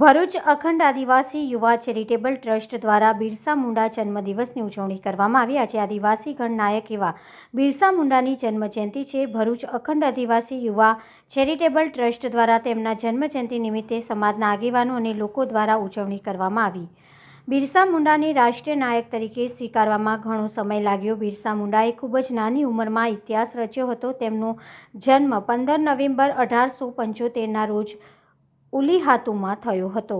ભરૂચ અખંડ આદિવાસી યુવા charitable trust દ્વારા બિરસા મુંડા જન્મદિવસની ઉજવણી કરવામાં આવી। આજે આદિવાસી ગણનાયક એવા બિરસા મુંડાની જન્મજયંતિ છે। ભરૂચ અખંડ આદિવાસી યુવા ચેરિટેબલ ટ્રસ્ટ દ્વારા તેમના જન્મજયંતિ નિમિત્તે સમાજના આગેવાનો અને લોકો દ્વારા ઉજવણી કરવામાં આવી। બિરસા મુંડાને રાષ્ટ્રીય નાયક તરીકે સ્વીકારવામાં ઘણો સમય લાગ્યો। બિરસા મુંડાએ ખૂબ જ નાની ઉંમરમાં ઇતિહાસ રચ્યો હતો। તેમનો જન્મ 15 નવેમ્બર 1875ના રોજ ઉલીહાતુમાં થયો હતો।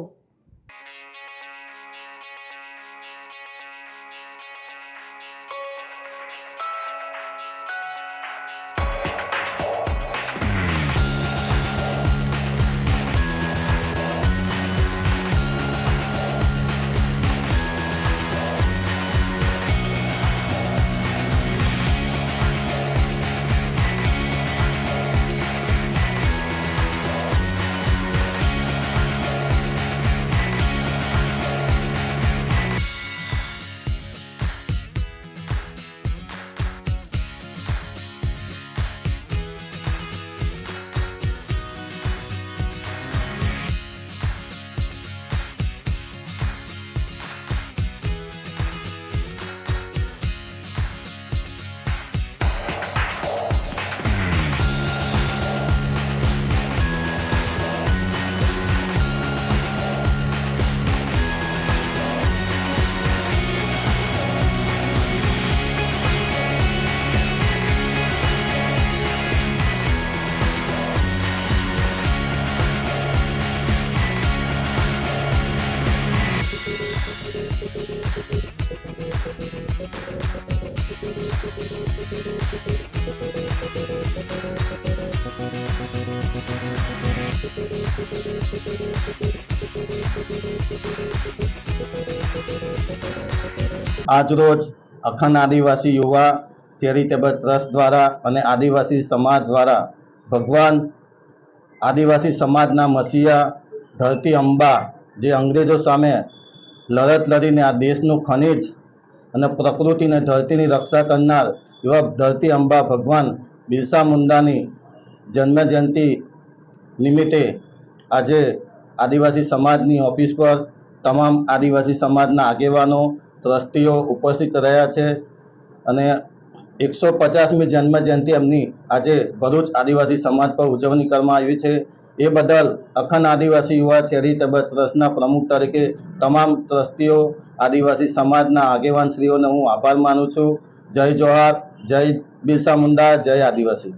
આજરોજ અખંડ આદિવાસી યુવા ચેરિટેબલ ટ્રસ્ટ દ્વારા અને આદિવાસી સમાજ દ્વારા ભગવાન આદિવાસી સમાજના મસીહા ધરતી અંબા જે અંગ્રેજો સામે લડત લડીને આ દેશનું ખનિજ અને પ્રકૃતિને ધરતીની રક્ષા કરનાર એવા ધરતી અંબા ભગવાન બિરસા મુંડાની જન્મજયંતિ નિમિત્તે આજે આદિવાસી સમાજની ઓફિસ પર તમામ આદિવાસી સમાજના આગેવાનો ટ્રસ્ટીઓ ઉપસ્થિત રહ્યા છે અને 150મી જન્મજયંતિ એમની આજે ભરૂચ આદિવાસી સમાજ પર ઉજવણી કરવામાં આવી છે। એ બદલ અખંડ આદિવાસી યુવા ચેરિટેબલ ટ્રસ્ટના પ્રમુખ તરીકે તમામ ટ્રસ્ટીઓ આદિવાસી સમાજના આગેવાનશ્રીઓને હું આભાર માનું છું। જય જોહાર, જય બિરસા મુંડા, જય આદિવાસી।